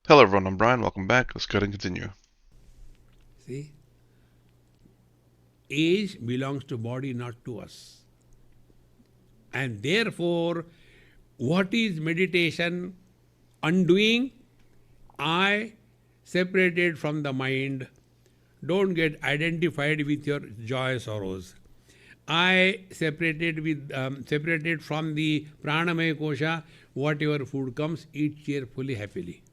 Hello everyone, I'm Brian. Welcome back. Let's go ahead and continue. See? Age belongs to body, not to us. And therefore, what is meditation? Undoing I separated from the mind. Don't get identified with your joy, sorrows. I separated from the pranamaya kosha. Whatever food comes, eat cheerfully, happily.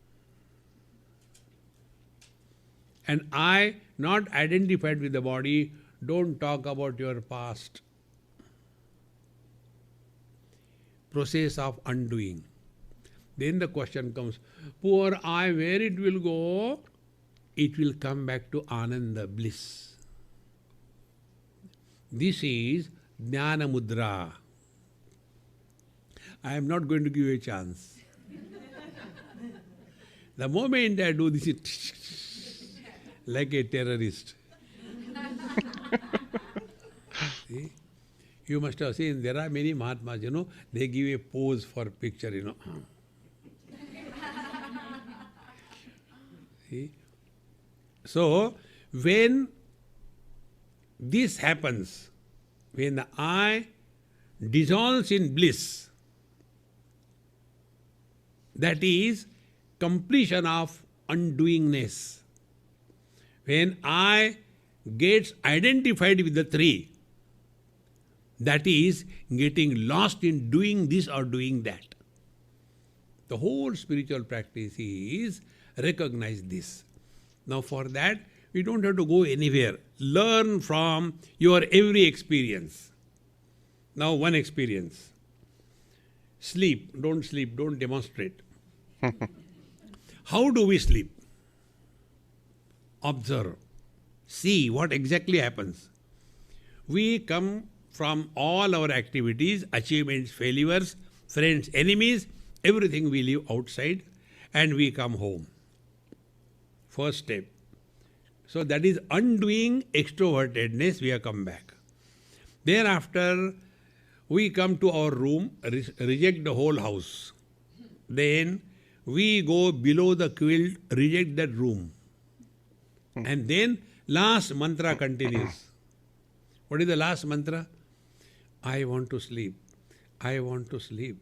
And I, not identified with the body, don't talk about your past. Process of undoing. Then the question comes, poor I, where it will go? It will come back to Ananda, bliss. This is Jnana Mudra. I am not going to give you a chance. The moment I do this, it like a terrorist. See? You must have seen, there are many Mahatmas, they give a pose for picture, See? So, when this happens, when the I dissolves in bliss, that is completion of undoingness. When I gets identified with the three, that is getting lost in doing this or doing that. The whole spiritual practice is recognize this. Now for that, we don't have to go anywhere. Learn from your every experience. Now one experience. Sleep, don't demonstrate. How do we sleep? Observe. See what exactly happens. We come from all our activities, achievements, failures, friends, enemies, everything we leave outside and we come home. First step. So that is undoing extrovertedness, we have come back. Thereafter, we come to our room, reject the whole house. Then we go below the quilt, reject that room. And then last mantra continues. What is the last mantra? I want to sleep. I want to sleep.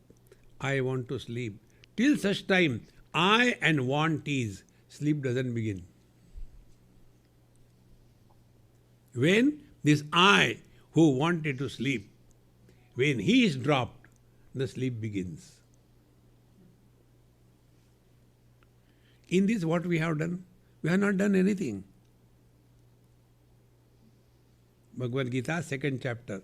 I want to sleep. Till such time, I and want is, sleep doesn't begin. When this I who wanted to sleep, when he is dropped, the sleep begins. In this, what we have done? We have not done anything. Bhagavad Gita, 2nd chapter.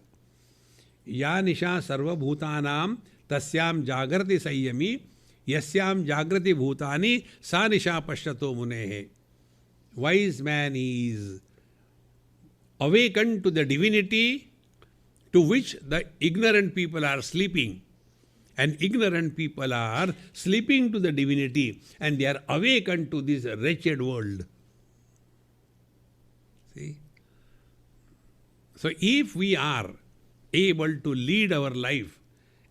Ya nisha sarva bhutanam tasyam jagrati sayyami yasyam jagrati bhutani sa nisha pashyato munehe. Wise man is awakened to the divinity to which the ignorant people are sleeping. And ignorant people are sleeping to the divinity and they are awakened to this wretched world. See? So if we are able to lead our life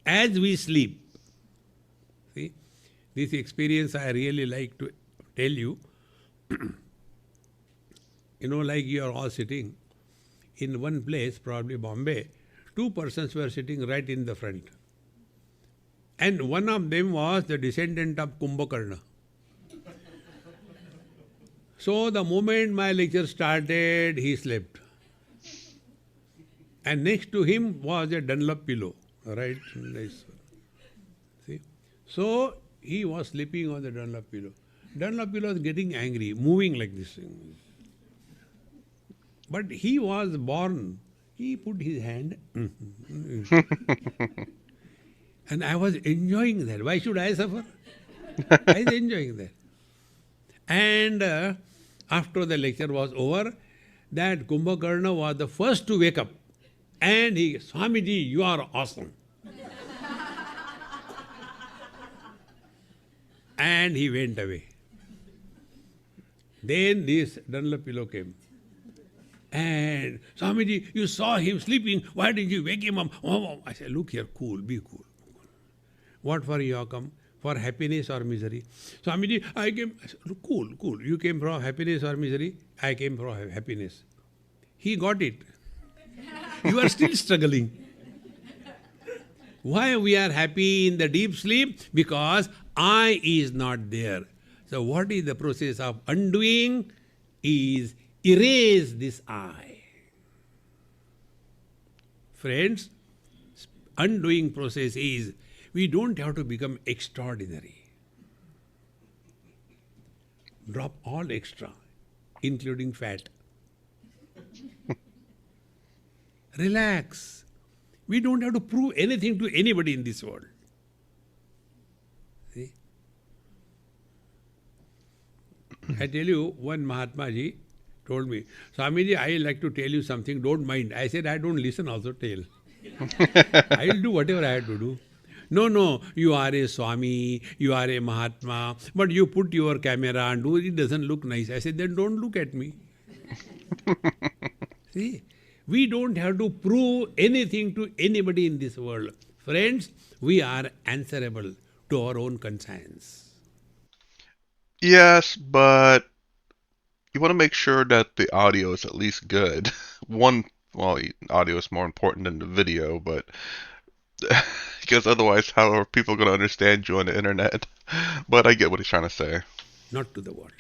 as we sleep, see, this experience I really like to tell you. Like you are all sitting in one place, probably Bombay, 2 persons were sitting right in the front. And one of them was the descendant of Kumbhakarna. So the moment my lecture started, he slept. And next to him was a Dunlop pillow, right? Nice. See? So he was sleeping on the Dunlop pillow. Dunlop pillow was getting angry, moving like this. But he was born. He put his hand. And I was enjoying that. Why should I suffer? I was enjoying that. And after the lecture was over, that Kumbhakarna was the first to wake up. And he, Swamiji, you are awesome. And he went away. Then this Dunlop pillow came. And Swamiji, you saw him sleeping. Why didn't you wake him up? I said, look here, cool, be cool. What for you have come? for happiness or misery. Swamiji, I came, cool, cool. You came from happiness or misery? I came from happiness. He got it. You are still struggling. Why we are happy in the deep sleep? Because I is not there. So what is the process of undoing? Is erase this I. Friends, undoing process is we don't have to become extraordinary. Drop all extra, including fat. Relax. We don't have to prove anything to anybody in this world. See? I tell you, one Mahatma ji told me, Swamiji, I like to tell you something, don't mind. I said, I don't listen, also tell. I'll do whatever I have to do. No, no, you are a Swami, you are a Mahatma, but you put your camera and do it doesn't look nice. I said, then don't look at me. See, we don't have to prove anything to anybody in this world. Friends, we are answerable to our own conscience. Yes, but you want to make sure that the audio is at least good. One, well, audio is more important than the video, but because otherwise, how are people going to understand you on the internet? But I get what he's trying to say. Not to the world.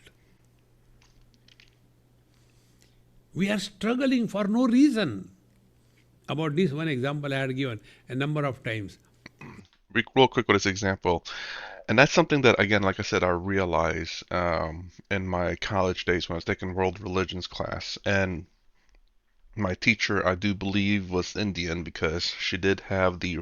We are struggling for no reason. About this one example I had given a number of times. Real quick with this example, and that's something that, again, like I said, I realized in my college days when I was taking world religions class, and my teacher, I do believe, was Indian because she did have the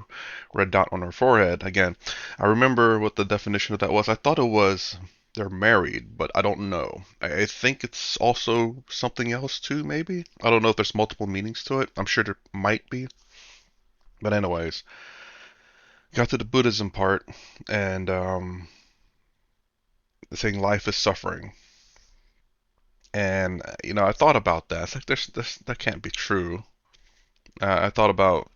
red dot on her forehead. Again, I remember what the definition of that was. I thought it was they're married, but I don't know. I think it's also something else too, maybe. I don't know if there's multiple meanings to it. I'm sure there might be. But anyways, got to the Buddhism part and saying life is suffering. And I thought about that. It's like that can't be true. I thought about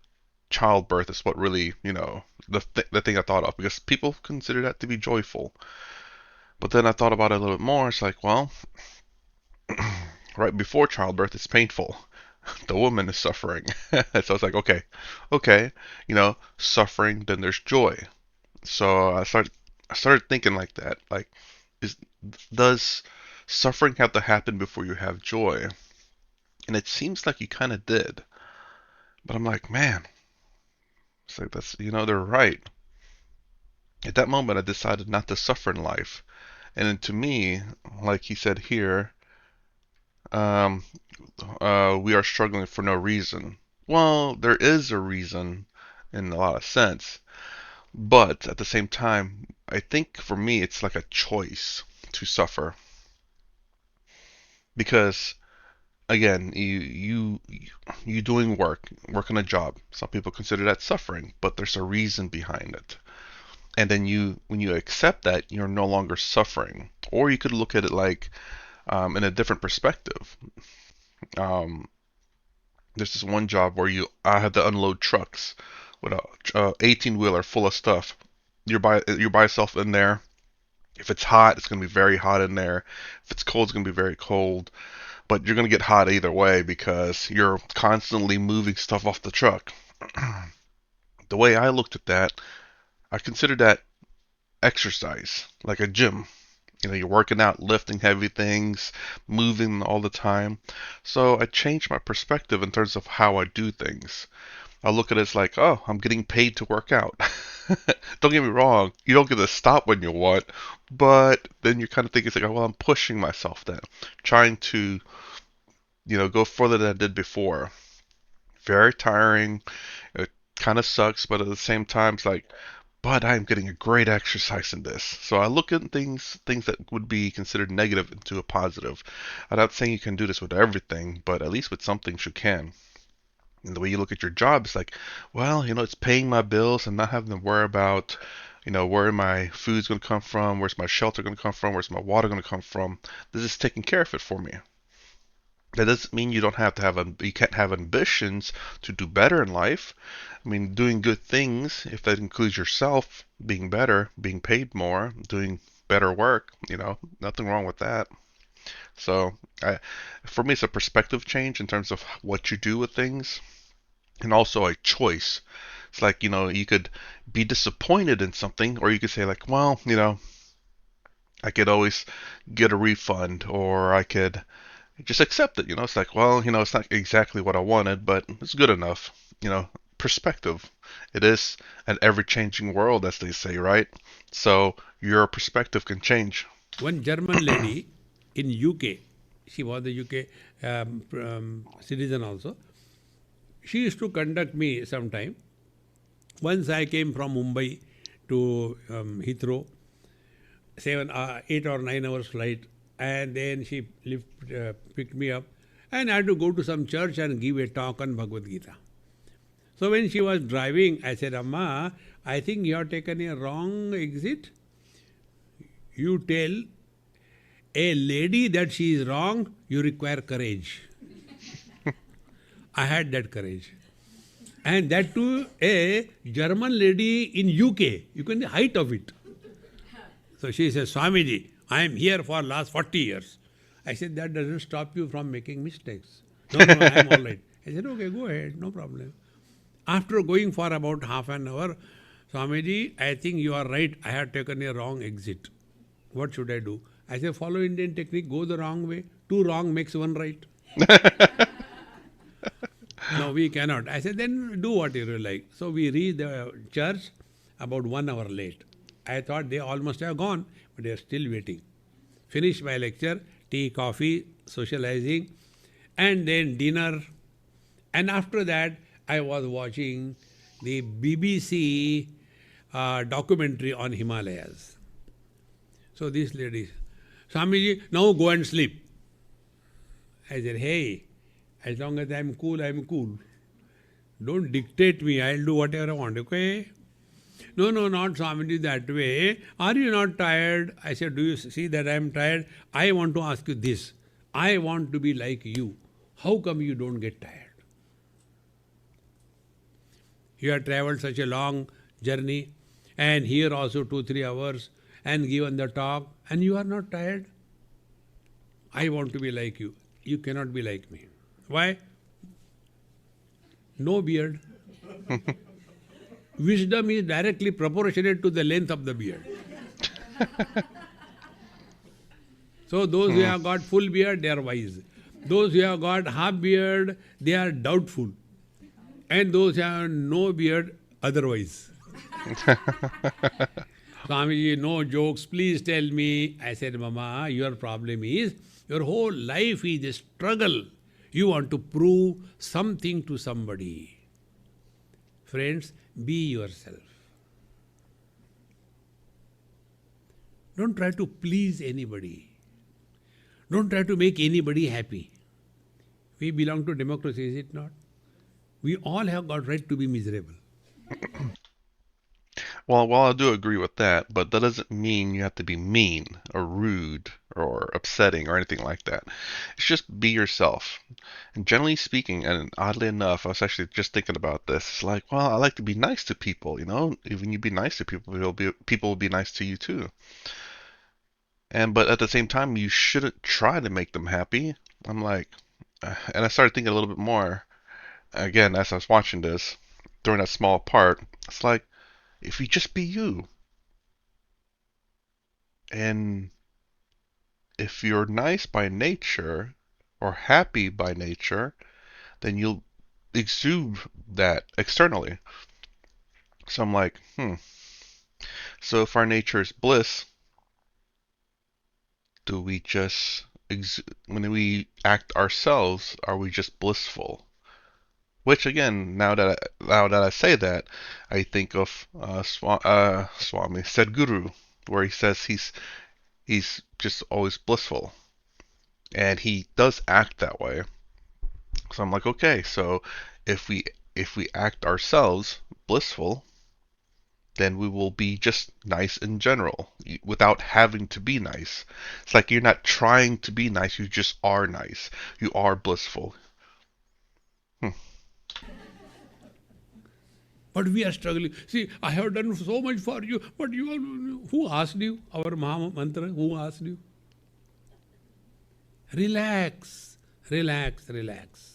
childbirth is what really, the thing I thought of because people consider that to be joyful. But then I thought about it a little bit more. It's like, well, right before childbirth, it's painful. The woman is suffering. So I was like, okay, suffering, then there's joy. So I started thinking like that. Like, is does suffering have to happen before you have joy? And it seems like you kind of did. But I'm like, man, it's like they're right. At that moment, I decided not to suffer in life. And then to me, like he said here, um, we are struggling for no reason. Well, there is a reason in a lot of sense, but at the same time, I think for me, it's like a choice to suffer because again, you doing work on a job. Some people consider that suffering, but there's a reason behind it. And then when you accept that, you're no longer suffering. Or you could look at it like in a different perspective. Um, there's this one job where I had to unload trucks with a 18 wheeler full of stuff. You're by yourself in there. If it's hot, it's gonna be very hot in there. If it's cold, it's gonna be very cold. But you're gonna get hot either way because you're constantly moving stuff off the truck. The way I looked at that, I considered that exercise, like a gym. You're working out, lifting heavy things, moving all the time. So I changed my perspective in terms of how I do things. I look at it as like, oh, I'm getting paid to work out. Don't get me wrong, you don't get to stop when you want, but then you kind of think it's like, oh, well, I'm pushing myself then, trying to, go further than I did before. Very tiring. It kind of sucks, but at the same time, it's like, but I'm getting a great exercise in this. So I look at things that would be considered negative into a positive. I'm not saying you can do this with everything, but at least with some things you can. And the way you look at your job is like, well, it's paying my bills and not having to worry about, where my food's going to come from, where's my shelter going to come from, where's my water going to come from. This is taking care of it for me. That doesn't mean you don't have to have you can't have ambitions to do better in life. I mean, doing good things, if that includes yourself being better, being paid more, doing better work, nothing wrong with that. So, for me, it's a perspective change in terms of what you do with things, and also a choice. It's like, you could be disappointed in something, or you could say like, well, I could always get a refund, or I could just accept it. It's like, well, it's not exactly what I wanted, but it's good enough. Perspective. It is an ever-changing world, as they say, right? So your perspective can change. One German lady in UK, she was the UK citizen also. She used to conduct me sometime. Once I came from Mumbai to Heathrow, 8 or 9 hours flight, and then she picked me up, and I had to go to some church and give a talk on Bhagavad Gita. So when she was driving, I said, Amma, I think you have taken a wrong exit. You tell a lady that she is wrong, you require courage. I had that courage. And that too, a German lady in UK. You can the height of it. So she says, Swamiji, I am here for last 40 years. I said, that doesn't stop you from making mistakes. No, no, I am all right. I said, okay, go ahead, no problem. After going for about half an hour, Swamiji, I think you are right. I have taken a wrong exit. What should I do? I said, follow Indian technique, go the wrong way. Two wrong makes one right. No, we cannot. I said, then do what you like. So we reached the church about 1 hour late. I thought they almost have gone, but they are still waiting. Finished my lecture, tea, coffee, socializing, and then dinner. And after that, I was watching the BBC documentary on Himalayas. So this lady, Swamiji, now go and sleep. I said, hey, as long as I'm cool, I'm cool. Don't dictate me. I'll do whatever I want, okay? No, no, not Swamiji that way. Are you not tired? I said, do you see that I'm tired? I want to ask you this. I want to be like you. How come you don't get tired? You have traveled such a long journey and here also 2-3 hours and given the talk and you are not tired. I want to be like you. You cannot be like me. Why? No beard. Wisdom is directly proportionate to the length of the beard. So those who Hmm. have got full beard, they are wise. Those who have got half beard, they are doubtful. And those who have no beard, otherwise. Swamiji, no jokes, please tell me. I said, Mama, your problem is your whole life is a struggle. You want to prove something to somebody. Friends, be yourself. Don't try to please anybody. Don't try to make anybody happy. We belong to democracy, is it not? We all have got right to be miserable. Well, I do agree with that, but that doesn't mean you have to be mean or rude or upsetting or anything like that. It's just be yourself. And generally speaking, and oddly enough, I was actually just thinking about this. It's like, well, I like to be nice to people. Even you be nice to people, people will be nice to you too. But at the same time, you shouldn't try to make them happy. I'm like, and I started thinking a little bit more again as I was watching this during that small part. It's like, if you just be you, and if you're nice by nature or happy by nature, then you'll exude that externally. So I'm like, so if our nature is bliss, do we just, when we act ourselves, are we just blissful? Which again, now that I say that, I think of Swami Sadhguru, where he says he's just always blissful, and he does act that way. So I'm like, okay, so if we if we act ourselves blissful, then we will be just nice in general without having to be nice. It's like you're not trying to be nice, you just are nice. You are blissful. Hmm. But we are struggling. See, I have done so much for you, but you are, who asked you? Our Maha Mantra, who asked you? Relax, relax, relax.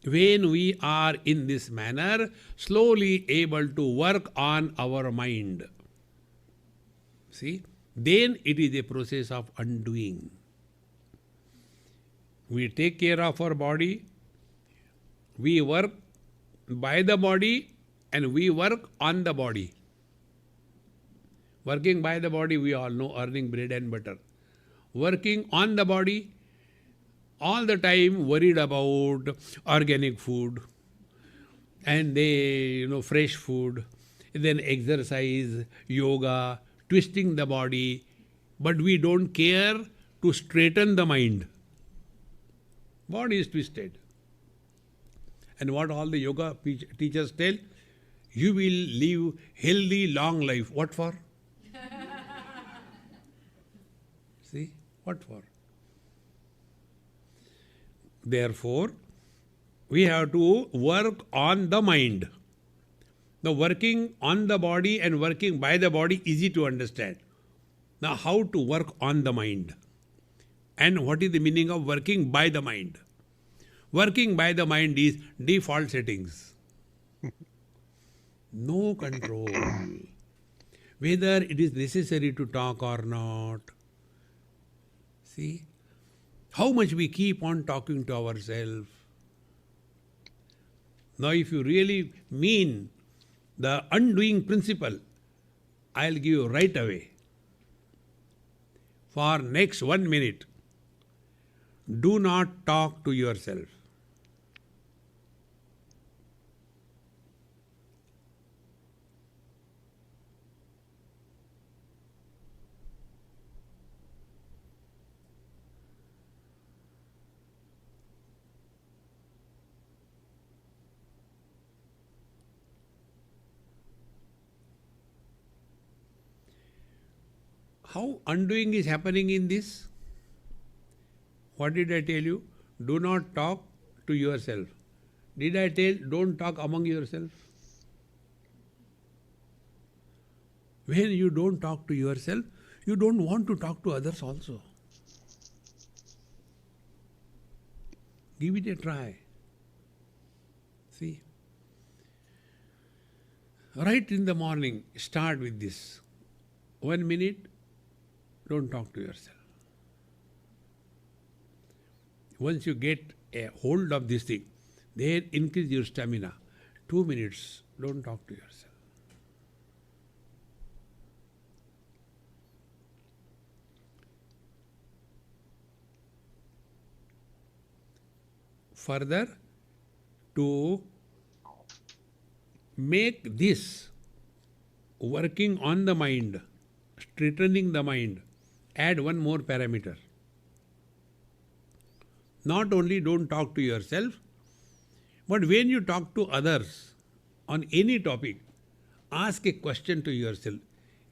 When we are in this manner, slowly able to work on our mind, see, then it is a process of undoing. We take care of our body, we work by the body, and we work on the body. Working by the body, we all know, earning bread and butter. Working on the body, all the time worried about organic food and fresh food, then exercise, yoga, twisting the body, but we don't care to straighten the mind. Body is twisted. And what all the yoga teachers tell, you will live healthy long life. What for? See, what for? Therefore, we have to work on the mind. The working on the body and working by the body, easy to understand. Now, how to work on the mind? And what is the meaning of working by the mind? Working by the mind is default settings. No control. Whether it is necessary to talk or not. See? How much we keep on talking to ourselves. Now, if you really mean the undoing principle, I'll give you right away. For next 1 minute, do not talk to yourself. How undoing is happening in this? What did I tell you? Do not talk to yourself. Did I tell don't talk among yourself? When you don't talk to yourself, you don't want to talk to others also. Give it a try. See? Right in the morning, start with this. 1 minute, don't talk to yourself. Once you get a hold of this thing, then increase your stamina. 2 minutes, don't talk to yourself. Further, to make this working on the mind, straightening the mind, add one more parameter. Not only don't talk to yourself, but when you talk to others on any topic, ask a question to yourself.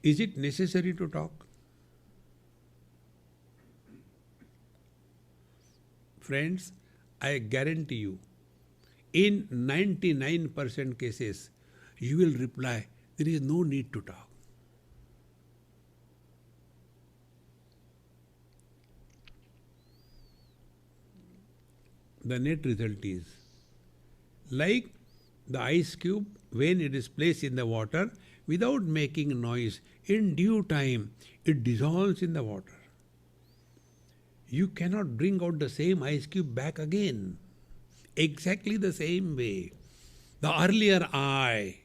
Is it necessary to talk? Friends, I guarantee you, in 99% cases, you will reply, there is no need to talk. The net result is like the ice cube when it is placed in the water without making noise, in due time it dissolves in the water. You cannot bring out the same ice cube back again. Exactly the same way. The earlier I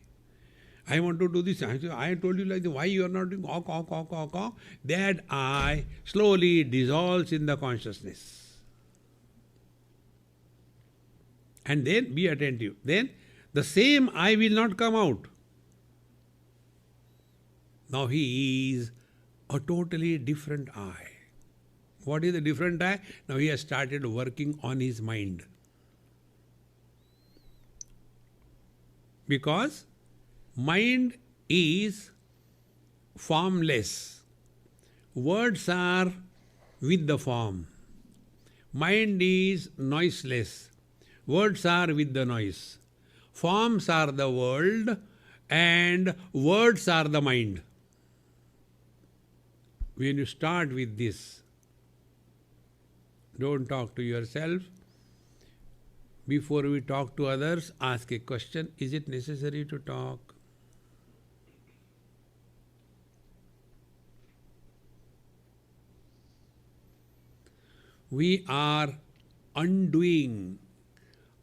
want to do this. I told you like this, why you are not doing that I slowly dissolves in the consciousness. And then be attentive. Then the same I will not come out. Now he is a totally different I. What is the different I? Now he has started working on his mind. Because Mind is formless. Words are with the form. Mind is noiseless. Words are with the noise. Forms are the world and words are the mind. When you start with this, don't talk to yourself. Before we talk to others, ask a question. Is it necessary to talk? We are undoing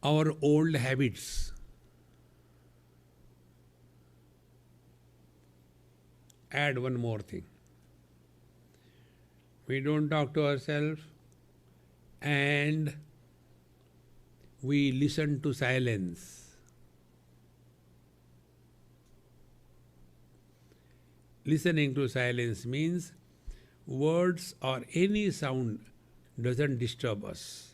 our old habits. Add one more thing. We don't talk to ourselves and we listen to silence. Listening to silence means words or any sound doesn't disturb us.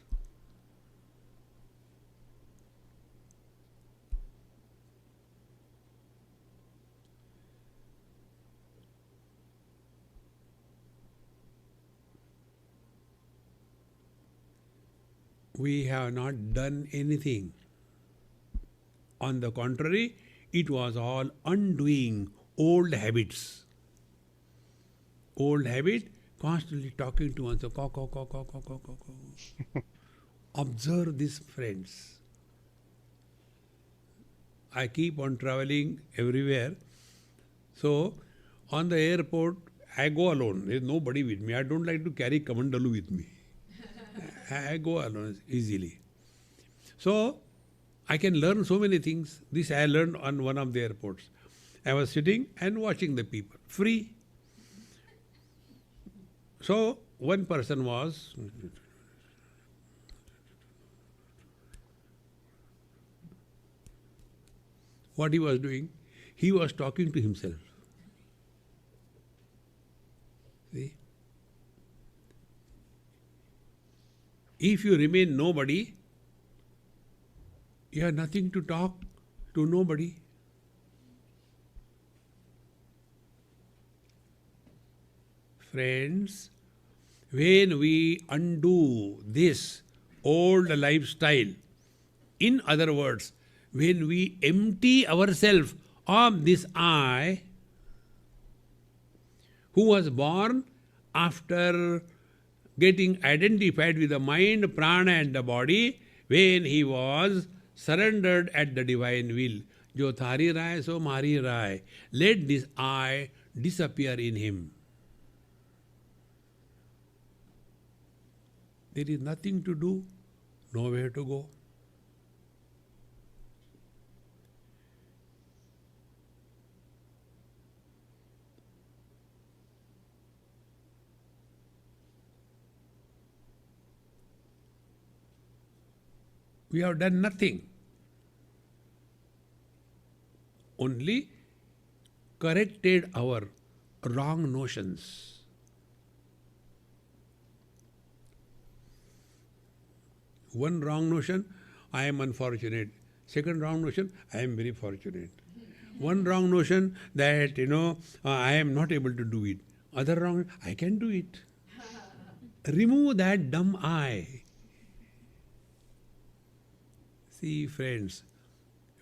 We have not done anything. On the contrary, it was all undoing old habits. Old habit, constantly talking to oneself. Observe this, friends. I keep on traveling everywhere. So, on the airport, I go alone. There is nobody with me. I don't like to carry Kamandalu with me. I go alone easily. So, I can learn so many things. This I learned on one of the airports. I was sitting and watching the people. Free. So, one person was what he was doing? He was talking to himself. See? If you remain nobody, you have nothing to talk to nobody. Friends, when we undo this old lifestyle, in other words, when we empty ourselves of this I, who was born after getting identified with the mind, prana and the body, when he was surrendered at the divine will. Jo thari rai so mari rai. Let this I disappear in him. There is nothing to do, nowhere to go. We have done nothing. Only corrected our wrong notions. One wrong notion, I am unfortunate. Second wrong notion, I am very fortunate. One wrong notion that, I am not able to do it. Other wrong, I can do it. Remove that dumb I. See, friends,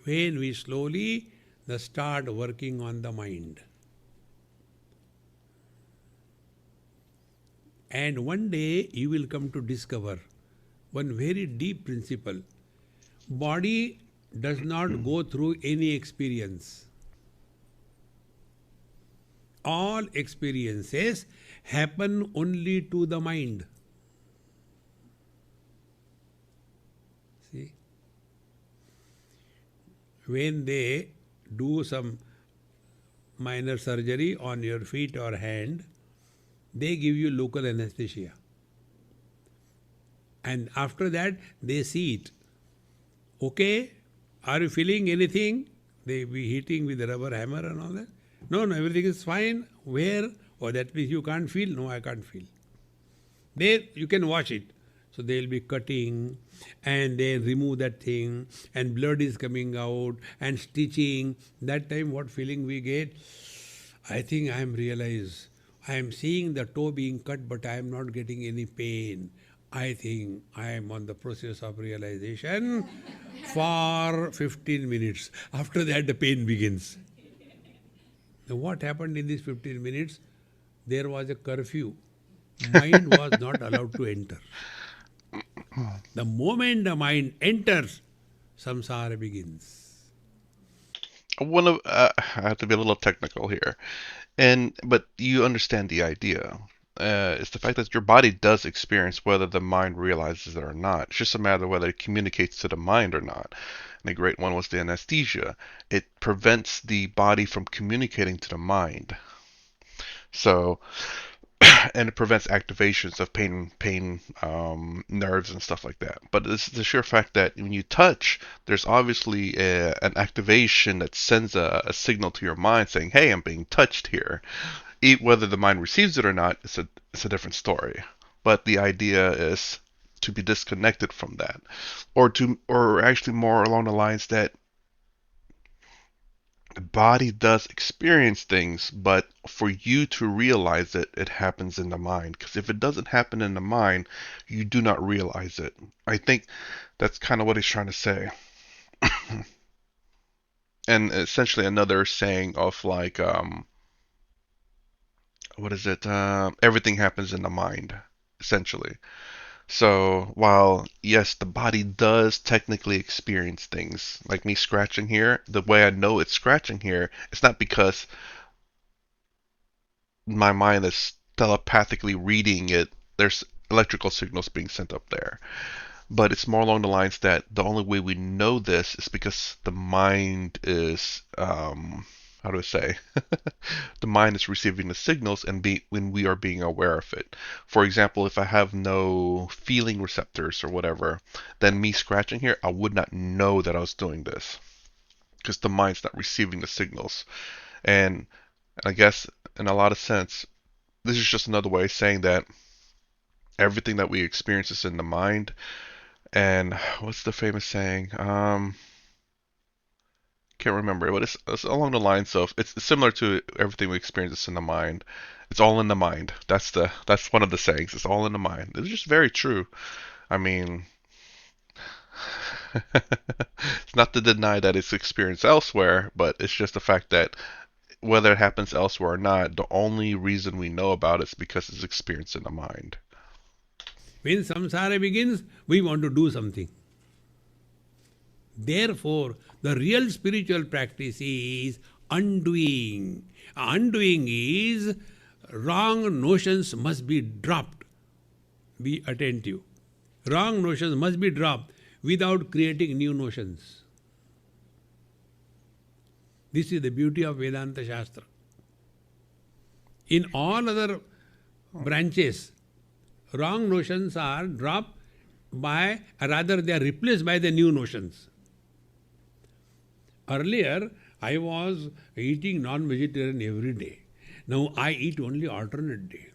when we slowly start working on the mind, and one day you will come to discover one very deep principle. Body does not go through any experience. All experiences happen only to the mind. See? When they do some minor surgery on your feet or hand, they give you local anesthesia. And after that, they see it. Okay, are you feeling anything? They be hitting with a rubber hammer and all that. No, everything is fine. Where? Oh, that means you can't feel. No, I can't feel. There, you can watch it. So they'll be cutting and they remove that thing and blood is coming out and stitching. That time what feeling we get? I think I am realize I am seeing the toe being cut but I am not getting any pain. I think I am on the process of realization for 15 minutes. After that the pain begins. Now what happened in these 15 minutes? There was a curfew. Mind was not allowed to enter. The moment the mind enters, samsara begins. I have to be a little technical here, but you understand the idea. It's the fact that your body does experience whether the mind realizes it or not. It's just a matter of whether it communicates to the mind or not. And the great one was the anesthesia. It prevents the body from communicating to the mind. So, and it prevents activations of nerves and stuff like that. But it's the sheer fact that when you touch, there's obviously an activation that sends a signal to your mind saying, "Hey, I'm being touched here." Whether the mind receives it or not, it's a different story. But the idea is to be disconnected from that, or actually more along the lines that the body does experience things, but for you to realize it, it happens in the mind. Because if it doesn't happen in the mind, you do not realize it. I think that's kind of what he's trying to say. And essentially another saying of like, what is it? Everything happens in the mind, essentially. So while yes, the body does technically experience things, like me scratching here, the way I know it's scratching here, it's not because my mind is telepathically reading it. There's electrical signals being sent up there. But it's more along the lines that the only way we know this is because the mind is, how do I say? The mind is receiving the signals and when we are being aware of it. For example, if I have no feeling receptors or whatever, then me scratching here, I would not know that I was doing this because the mind's not receiving the signals. And I guess in a lot of sense, this is just another way of saying that everything that we experience is in the mind. And what's the famous saying? Can't remember, but it's along the lines of it's similar to everything we experience is in the mind. It's all in the mind. That's one of the sayings. It's all in the mind. It's just very true. I mean, it's not to deny that it's experienced elsewhere, but it's just the fact that whether it happens elsewhere or not, the only reason we know about it is because it's experienced in the mind. When samsara begins, we want to do something. Therefore, the real spiritual practice is undoing. Undoing is wrong notions must be dropped. Be attentive. Wrong notions must be dropped without creating new notions. This is the beauty of Vedanta Shastra. In all other branches, wrong notions are dropped by, rather, they are replaced by the new notions. Earlier, I was eating non-vegetarian every day. Now I eat only alternate day.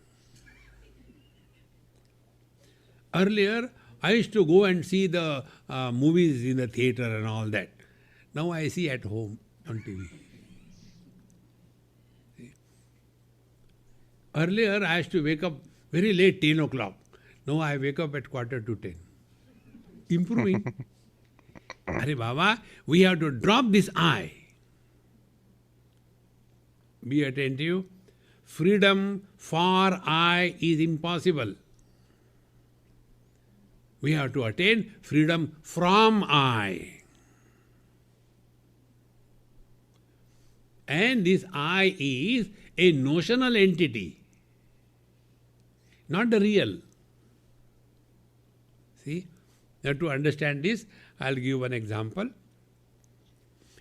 Earlier, I used to go and see the movies in the theater and all that. Now I see at home on TV. Earlier, I used to wake up very late, 10 o'clock. Now I wake up at quarter to 10. Improving. Are Baba, we have to drop this I. Be attentive. Freedom for I is impossible. We have to attain freedom from I. And this I is a notional entity, not the real. See? Now to understand this, I'll give one example.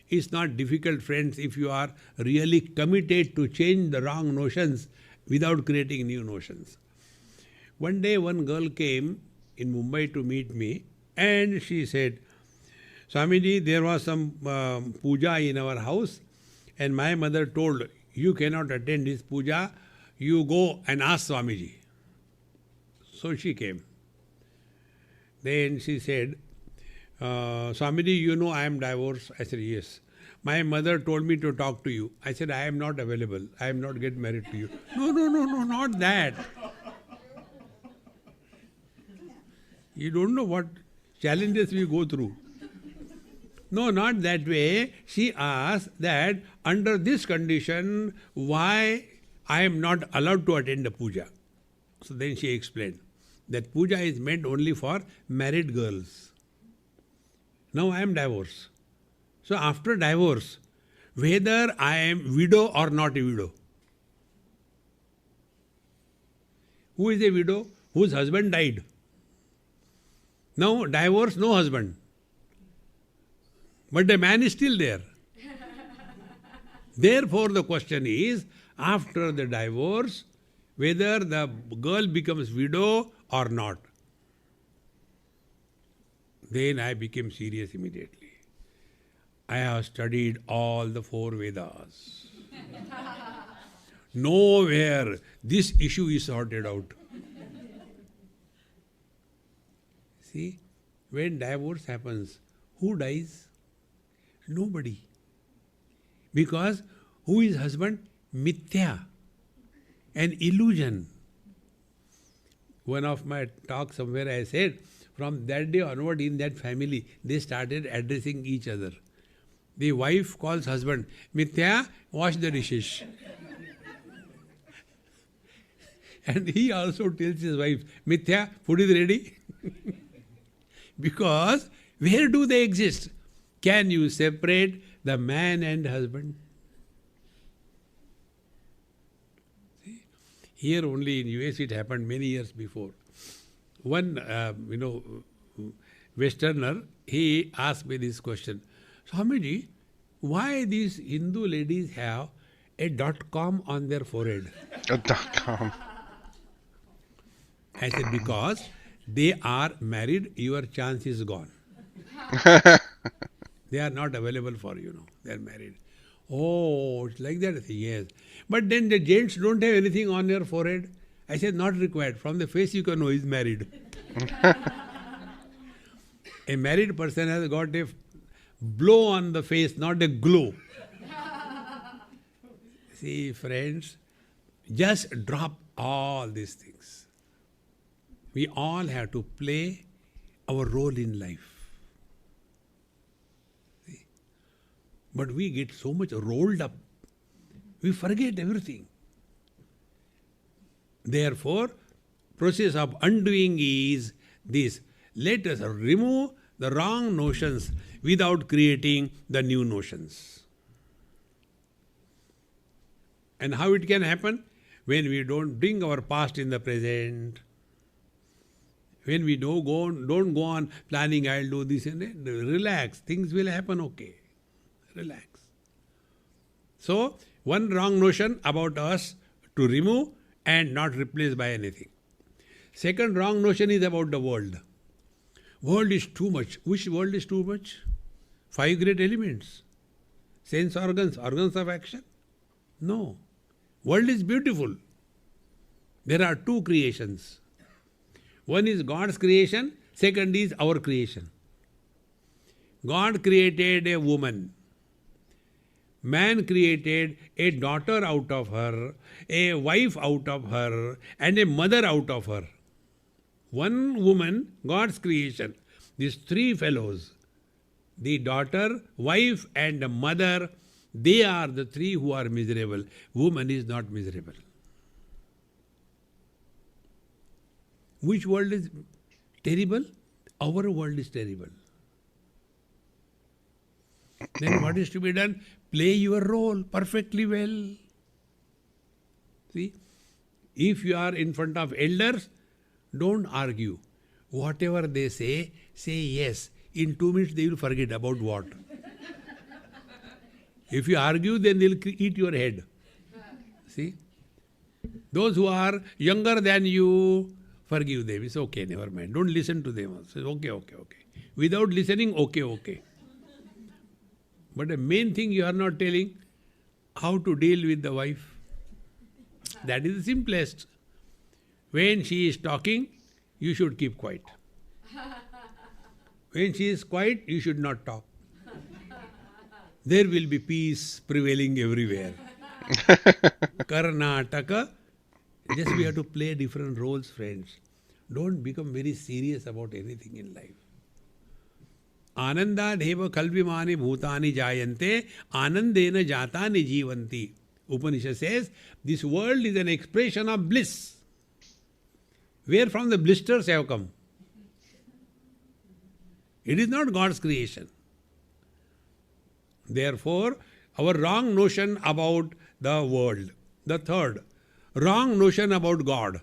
It's not difficult, friends, if you are really committed to change the wrong notions without creating new notions. One day, one girl came in Mumbai to meet me and she said, Swamiji, there was some puja in our house and my mother told, you cannot attend this puja, you go and ask Swamiji. So she came. Then she said, Swamiji, you know I am divorced. I said, yes. My mother told me to talk to you. I said, I am not available. I am not get married to you. No, no, no, no, not that. You don't know what challenges we go through. No, not that way. She asked that under this condition, why I am not allowed to attend a puja. So then she explained that puja is meant only for married girls. Now I am divorced. So after divorce, whether I am widow or not a widow. Who is a widow? Whose husband died. Now divorce, no husband. But the man is still there. Therefore the question is, after the divorce, whether the girl becomes widow or not. Then I became serious immediately. I have studied all the 4 Vedas. Nowhere this issue is sorted out. See, when divorce happens, who dies? Nobody. Because who is husband? Mithya. An illusion. One of my talks somewhere I said, from that day onward in that family, they started addressing each other. The wife calls husband, Mithya, wash the dishes. And he also tells his wife, Mithya, food is ready. Because where do they exist? Can you separate the man and husband? See? Here only in US it happened many years before. One, Westerner, he asked me this question. Swamiji, why these Hindu ladies have a .com on their forehead? A .com. I said, because they are married, your chance is gone. They are not available for you now. They are married. Oh, it's like that? I said, yes. But then the gents don't have anything on their forehead. I said, not required. From the face you can know he's married. A married person has got a blow on the face, not a glow. See, friends, just drop all these things. We all have to play our role in life. See? But we get so much rolled up, we forget everything. Therefore, process of undoing is this. Let us remove the wrong notions without creating the new notions. And how it can happen? When we don't bring our past in the present. When we don't go on planning, I'll do this and that. Relax, things will happen okay. Relax. So, one wrong notion about us to remove and not replace by anything. Second wrong notion is about the world. World is too much. Which world is too much? 5 great elements. Sense organs, organs of action. No. World is beautiful. There are 2 creations. One is God's creation, second is our creation. God created a woman. Man created a daughter out of her, a wife out of her, and a mother out of her. One woman, God's creation. These 3 fellows, the daughter, wife, and the mother, they are the 3 who are miserable. Woman is not miserable. Which world is terrible? Our world is terrible. Then what is to be done? Play your role perfectly well. See? If you are in front of elders, don't argue. Whatever they say yes. In 2 minutes they will forget about what. If you argue, then they'll eat your head. See? Those who are younger than you, forgive them. It's okay, never mind. Don't listen to them. It's okay. Without listening, okay. But the main thing you are not telling, how to deal with the wife. That is the simplest. When she is talking, you should keep quiet. When she is quiet, you should not talk. There will be peace prevailing everywhere. Karnataka, just we have to play different roles, friends. Don't become very serious about anything in life. Anandadheva kalvimani bhutani jayante anandena jatani jivanti. Upanishad says this world is an expression of bliss. Where from the blisters have come? It is not God's creation. Therefore, our wrong notion about the world. The third, wrong notion about God.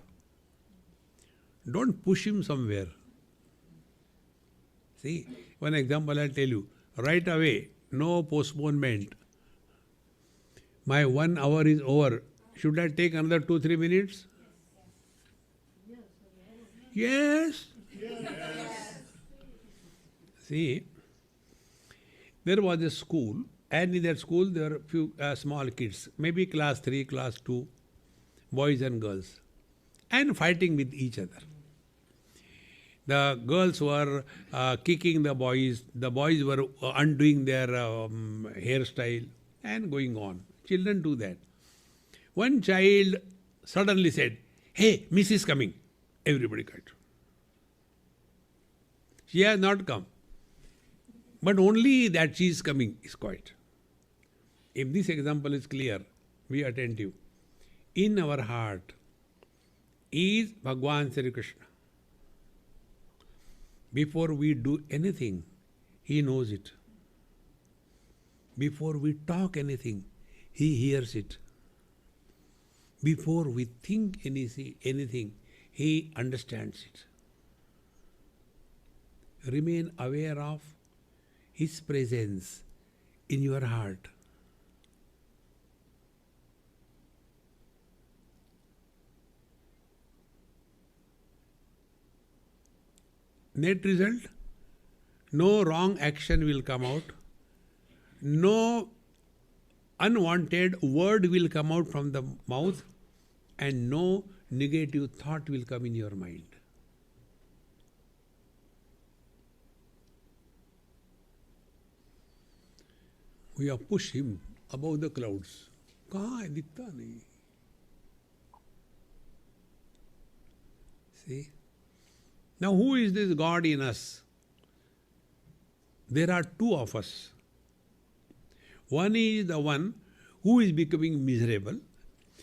Don't push him somewhere. See, one example I'll tell you. Right away, no postponement. My 1 hour is over. Should I take another 2-3 minutes? Yes. See, there was a school, and in that school there were few small kids, maybe class 3, class 2, boys and girls, and fighting with each other. The girls were kicking the boys were undoing their hairstyle and going on. Children do that. One child suddenly said, "Hey, Miss is coming." Everybody cried. She has not come. But only that she is coming is quiet. If this example is clear, be attentive. In our heart is Bhagwan Sri Krishna. Before we do anything, he knows it. Before we talk anything, he hears it. Before we think anything, he understands it. Remain aware of his presence in your heart. Net result, no wrong action will come out, no unwanted word will come out from the mouth, and no negative thought will come in your mind. We have pushed him above the clouds. कहाँ है दिखता नहीं. See? Now who is this God in us? There are two of us. One is the one who is becoming miserable.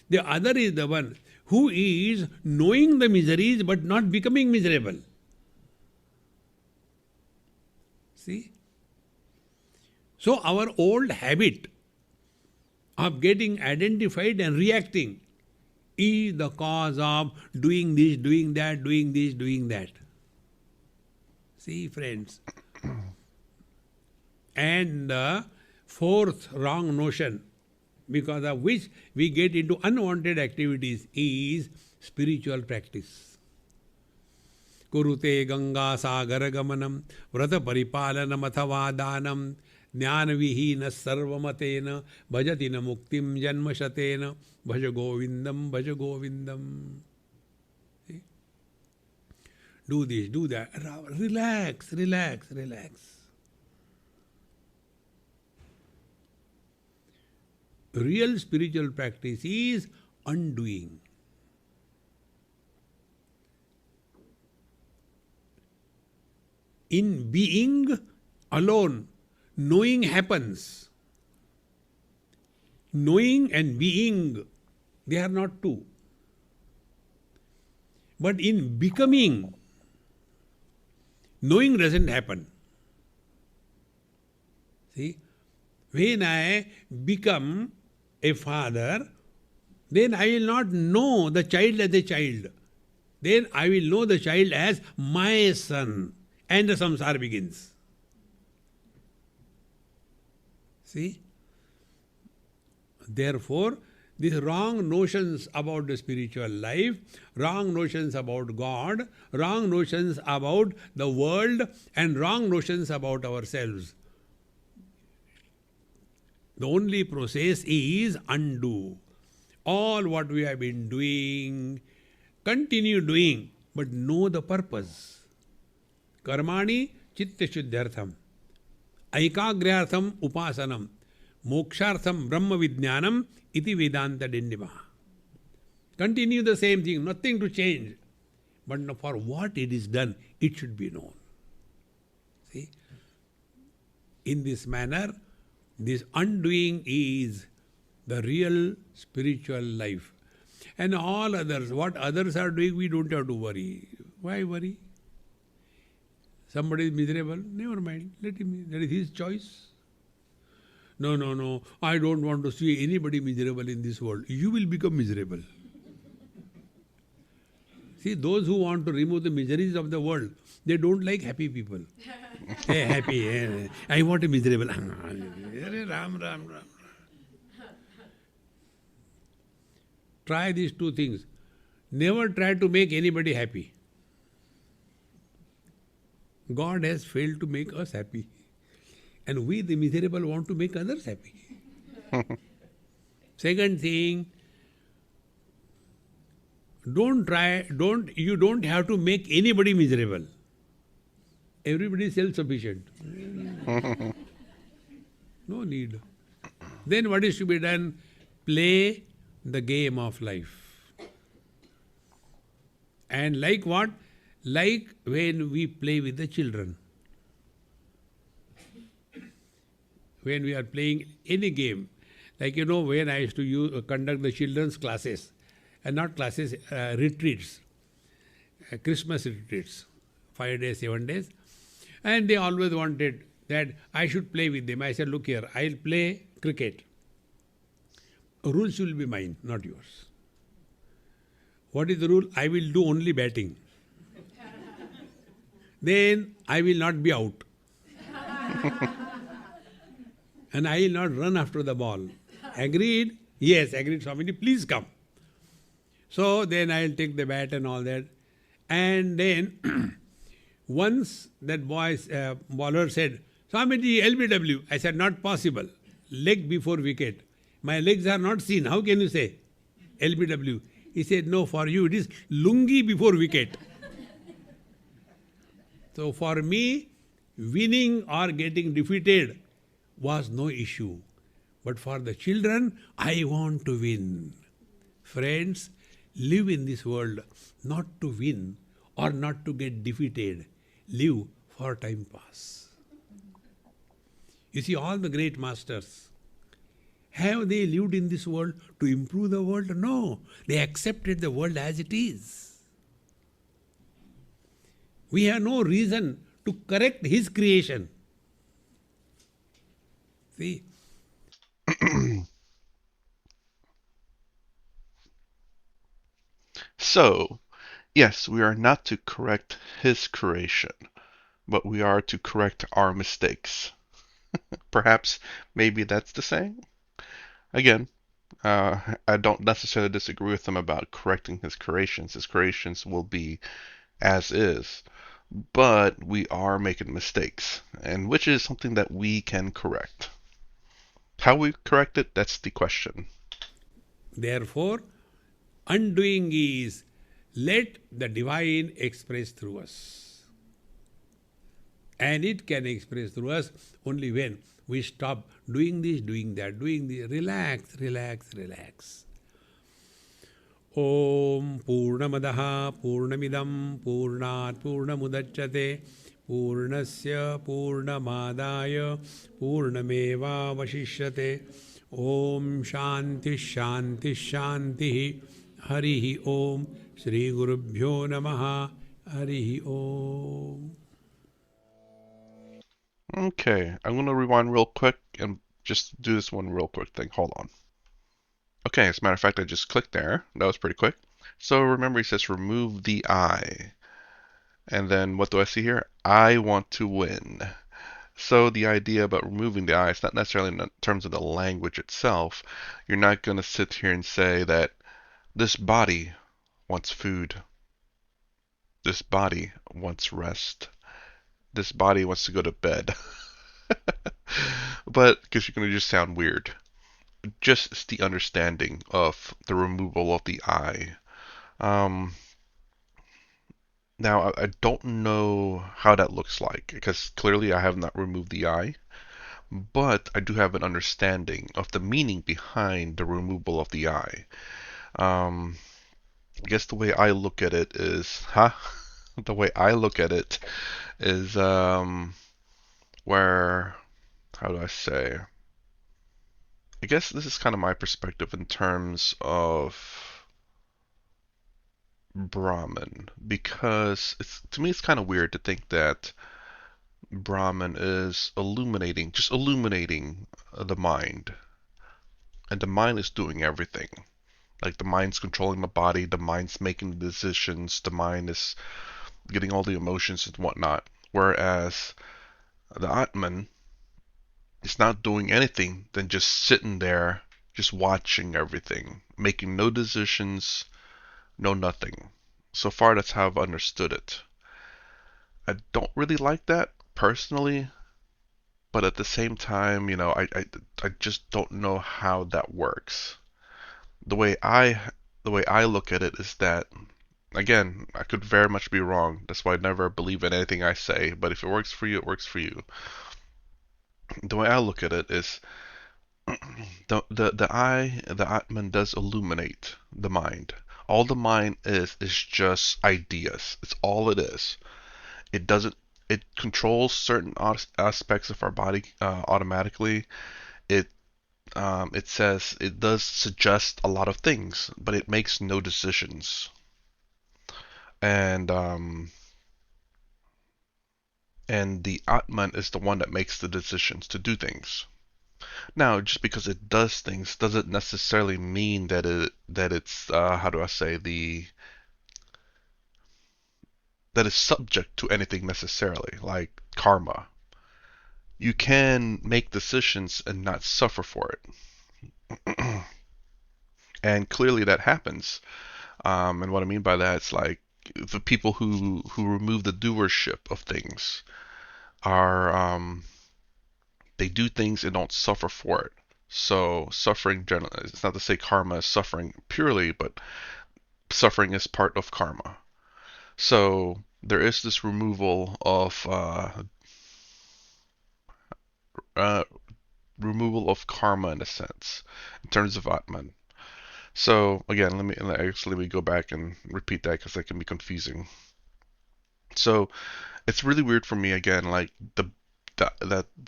The other is the one who is knowing the miseries but not becoming miserable. See? So our old habit of getting identified and reacting is the cause of doing this, doing that, doing this, doing that. See, friends. And the fourth wrong notion, because of which we get into unwanted activities, is spiritual practice. Kurute Ganga Sagar Gamanam Vrata Paripalanam Athava Danam Jnana Vihina Sarvamatena Bhajatina Muktim Janmashatena Bhaja Govindam Bhaja Govindam. See? Do this, do that. Relax, relax, relax. Real spiritual practice is undoing. In being alone, knowing happens. Knowing and being, they are not two. But in becoming, knowing doesn't happen. See, when I become a father, then I will not know the child as a child. Then I will know the child as my son. And the samsara begins. See? Therefore, these wrong notions about the spiritual life, wrong notions about God, wrong notions about the world, and wrong notions about ourselves. The only process is undo. All what we have been doing, continue doing, but know the purpose. Karmani चित्तशुद्ध्यर्थम ऐकाग्र्यार्थम उपासनम मोक्षार्थम ब्रह्म विज्ञानम इति वेदांत डिंडिमा. Continue the same thing, nothing to change. But for what it is done, it should be known. See? In this manner, this undoing is the real spiritual life. And all others, what others are doing, we don't have to worry. Why worry? Somebody is miserable, never mind, let him be. That is his choice. No, no, no, I don't want to see anybody miserable in this world. You will become miserable. See, those who want to remove the miseries of the world, they don't like happy people. Hey, happy, hey, I want a miserable. Ram, Ram, Ram. Try these two things. Never try to make anybody happy. God has failed to make us happy. And we, the miserable, want to make others happy. Second thing, you don't have to make anybody miserable. Everybody is self-sufficient. No need. Then what is to be done? Play the game of life. And like what? Like when we play with the children. When we are playing any game, like when I used to conduct the children's classes, and not classes, retreats, Christmas retreats, 5 days, 7 days, and they always wanted that I should play with them. I said, look here, I'll play cricket. Rules will be mine, not yours. What is the rule? I will do only batting. Then I will not be out. And I will not run after the ball. Agreed? Yes, agreed, Swamini, please come. So then I will take the bat and all that. And then once that bowler said, Swamiji, LBW. I said, not possible. Leg before wicket. My legs are not seen. How can you say LBW? He said, no, for you it is lungi before wicket. So for me, winning or getting defeated was no issue. But for the children, I want to win. Friends, live in this world not to win or not to get defeated. Live for time pass. You see, all the great masters, have they lived in this world to improve the world? No. They accepted the world as it is. We have no reason to correct his creation. See? So, yes, we are not to correct his creation, but we are to correct our mistakes. Perhaps, maybe that's the saying? Again, I don't necessarily disagree with him about correcting his creations. His creations will be as is. But we are making mistakes, and which is something that we can correct. How we correct it, that's the question. Therefore, undoing is let the divine express through us. And it can express through us only when we stop doing this, doing that, doing this. Relax, relax, relax. Om Purnamadaha Purnamidam Purnat Purnamudachyate Purnasya Purnamadaya Purnameva Vashishyate. Om Shanti Shanti Shanti Harihi Om Shri Gurubhyo Namaha Harihi Om. Okay, I'm going to rewind real quick and just do this one real quick thing. Hold on. Okay, as a matter of fact, I just clicked there. That was pretty quick. So remember, he says remove the I. And then what do I see here? I want to win. So the idea about removing the I is not necessarily in terms of the language itself. You're not going to sit here and say that this body wants food. This body wants rest. This body wants to go to bed. But because you're going to just sound weird. Just the understanding of the removal of the I. Um, Now, I don't know how that looks like because clearly I have not removed the I, but I do have an understanding of the meaning behind the removal of the I. Um, I guess the way I look at it is, huh? The way I look at it is where, how do I say? I guess this is kind of my perspective in terms of Brahman, because it's to me it's kind of weird to think that Brahman is illuminating, just illuminating the mind, and the mind is doing everything. Like the mind's controlling the body, the mind's making the decisions, the mind is getting all the emotions and whatnot. Whereas the Atman is not doing anything than just sitting there, just watching everything, making no decisions, no nothing. So far, that's how I've understood it. I don't really like that personally, but at the same time, I just don't know how that works. The way I the way I look at it is that again, I could very much be wrong. That's why I never believe in anything I say, but if it works for you, it works for you. The way I look at it is the Atman does illuminate the mind. All the mind is just ideas. It's all it is. It doesn't. It controls certain aspects of our body automatically. It it says it does suggest a lot of things, but it makes no decisions. And the Atman is the one that makes the decisions to do things. Now, just because it does things doesn't necessarily mean that it's how do I say that it's subject to anything necessarily, like karma. You can make decisions and not suffer for it. And clearly that happens. And what I mean by that is like the people who remove the doership of things are they do things and don't suffer for it. So suffering generally, it's not to say karma is suffering purely, but suffering is part of karma. So there is this uh, removal of karma in a sense, in terms of Atman. So again, let me go back and repeat that because that can be confusing. So it's really weird for me again, like the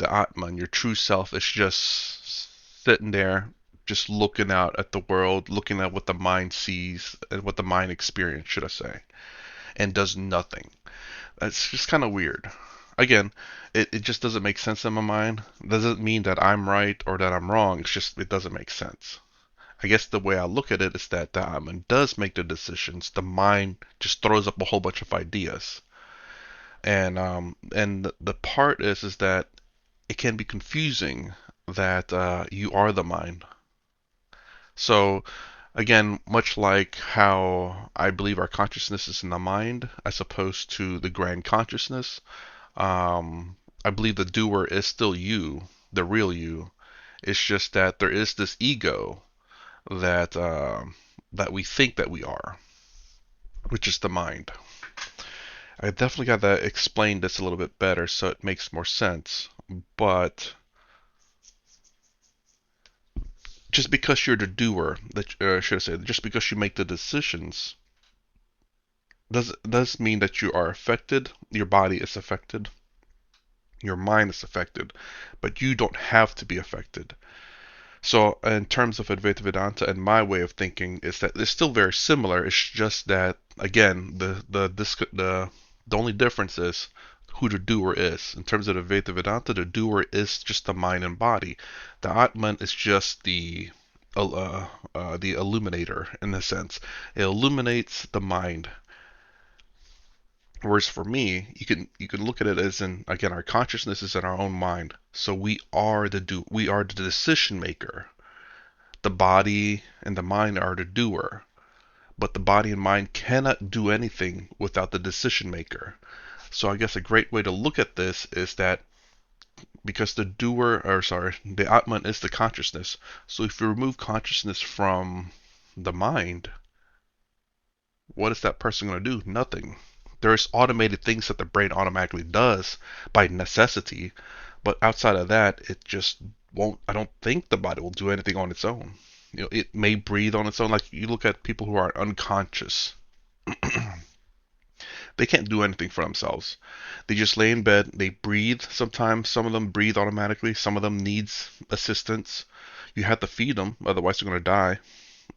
Atman, your true self, is just sitting there, just looking out at the world, looking at what the mind sees and what the mind experiences, should I say, and does nothing. That's just kind of weird. Again, it just doesn't make sense in my mind. It doesn't mean that I'm right or that I'm wrong. It's just it doesn't make sense. I guess the way I look at it is that the Atman does make the decisions. The mind just throws up a whole bunch of ideas. And the part is that it can be confusing that you are the mind. So again, much like how I believe our consciousness is in the mind as opposed to the grand consciousness, I believe the doer is still you, the real you. It's just that there is this ego that that we think that we are, which is the mind. I definitely got to explain this a little bit better so it makes more sense. But just because you're the doer, that should I say, just because you make the decisions, does mean that you are affected. Your body is affected. Your mind is affected, but you don't have to be affected. So, in terms of Advaita Vedanta and my way of thinking, is that it's still very similar. It's just that again, the only difference is who the doer is. In terms of Advaita Vedanta, the doer is just the mind and body. The Atman is just the illuminator in a sense. It illuminates the mind. Whereas for me, you can look at it as in again our consciousness is in our own mind. So we are the decision maker. The body and the mind are the doer, but the body and mind cannot do anything without the decision maker. So I guess a great way to look at this is that because the Atman is the consciousness. So if you remove consciousness from the mind, what is that person going to do? Nothing. There's automated things that the brain automatically does by necessity, but outside of that, it just won't. I don't think the body will do anything on its own. It may breathe on its own. Like you look at people who are unconscious, they can't do anything for themselves. They just lay in bed, they breathe sometimes. Some of them breathe automatically, some of them needs assistance. You have to feed them, otherwise they're going to die.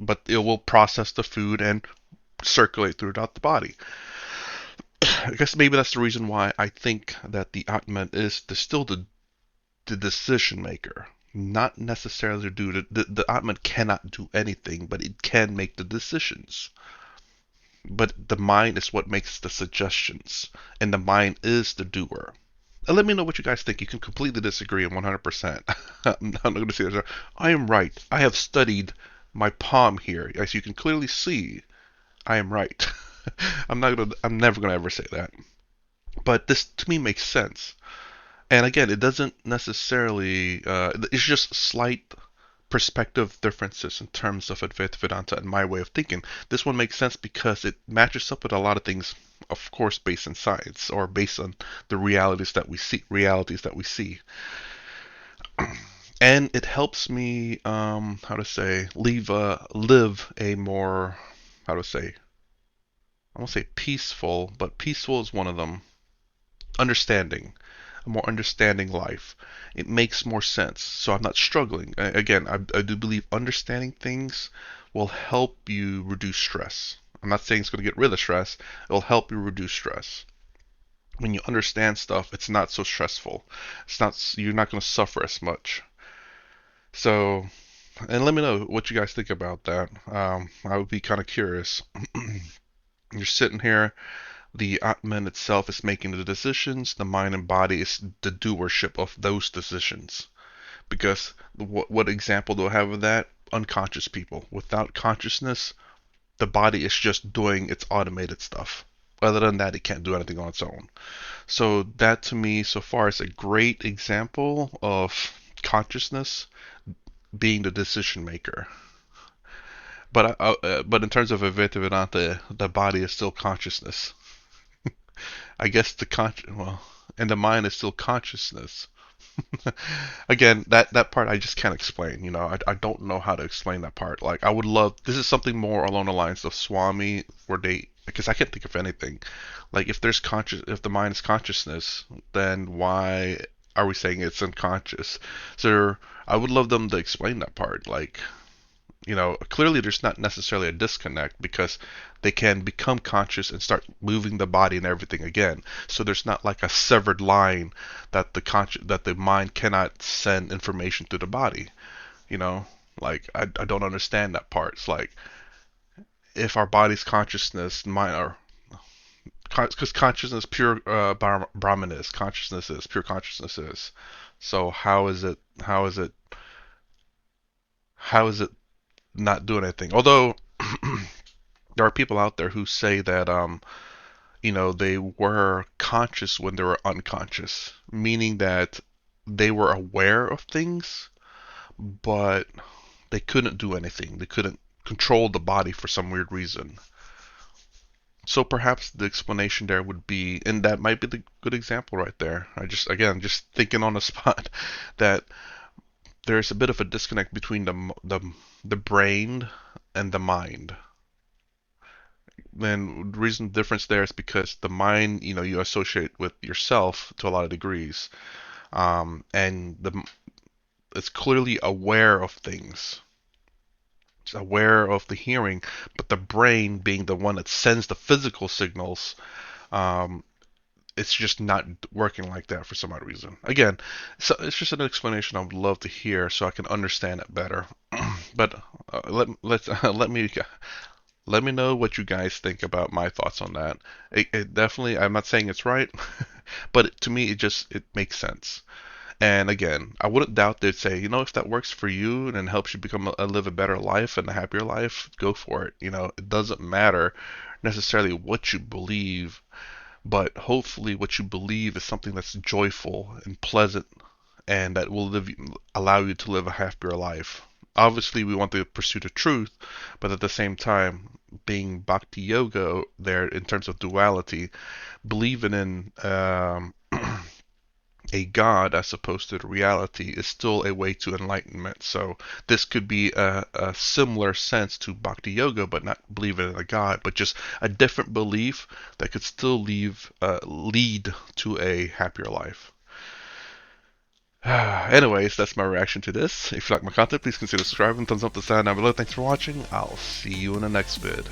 But it will process the food and circulate throughout the body. I guess maybe that's the reason why I think that the Atman is still the decision maker. Not necessarily do the Atman cannot do anything, but it can make the decisions. But the mind is what makes the suggestions, and the mind is the doer. And let me know what you guys think. You can completely disagree 100%. I'm not going to say that. I am right. I have studied my palm here. As you can clearly see, I am right. I'm never going to ever say that. But this to me makes sense. And again, it doesn't necessarily, it's just slight perspective differences in terms of Advaita Vedanta and my way of thinking. This one makes sense because it matches up with a lot of things, of course, based in science or based on the realities that we see. And it helps me, how to say, live a more, how to say, I won't say peaceful, but peaceful is one of them. Understanding, a more understanding life. It makes more sense. So I'm not struggling. Again, I do believe understanding things will help you reduce stress. I'm not saying it's going to get rid of stress. It'll help you reduce stress. When you understand stuff, it's not so stressful. It's not you're not going to suffer as much. So, and let me know what you guys think about that. I would be kind of curious. You're sitting here, the Atman itself is making the decisions, the mind and body is the doership of those decisions. Because what example do I have of that? Unconscious people. Without consciousness, the body is just doing its automated stuff. Other than that, it can't do anything on its own. So that to me, so far, is a great example of consciousness being the decision maker. But in terms of Advaita Vedanta, the body is still consciousness. I guess and the mind is still consciousness. Again, that part I just can't explain. I don't know how to explain that part. Like I would love this is something more along the lines of Swami, where they because I can't think of anything. Like if the mind is consciousness, then why are we saying it's unconscious? So I would love them to explain that part. Like clearly there's not necessarily a disconnect because they can become conscious and start moving the body and everything again. So there's not like a severed line that that the mind cannot send information to the body. You know, like I don't understand that part. It's like if our body's consciousness, mind, or because consciousness, pure Brahman is consciousness is pure consciousness is. So how is it not doing anything? Although there are people out there who say that they were conscious when they were unconscious, meaning that they were aware of things, but they couldn't do anything. They couldn't control the body for some weird reason. So perhaps the explanation there would be, and that might be the good example right there. Just thinking on the spot, that there's a bit of a disconnect between the brain and the mind. And the reason the difference there is because the mind, you associate with yourself to a lot of degrees, and it's clearly aware of things. It's aware of the hearing, but the brain, being the one that sends the physical signals, um, it's just not working like that for some odd reason. Again, so it's just an explanation I would love to hear so I can understand it better. But let me know what you guys think about my thoughts on that. It definitely, I'm not saying it's right, but to me, it makes sense. And again, I wouldn't doubt they'd say, if that works for you and helps you live a better life and a happier life, go for it. It doesn't matter necessarily what you believe, but hopefully what you believe is something that's joyful and pleasant and that will allow you to live a happier life. Obviously, we want to pursue the truth, but at the same time, being bhakti yoga there in terms of duality, believing in a god as opposed to the reality is still a way to enlightenment. So this could be a similar sense to bhakti yoga, but not believing in a god, but just a different belief that could still lead to a happier life. Anyways, that's my reaction to this. If you like my content, please consider subscribing, thumbs up the side down below. Thanks for watching. I'll see you in the next vid.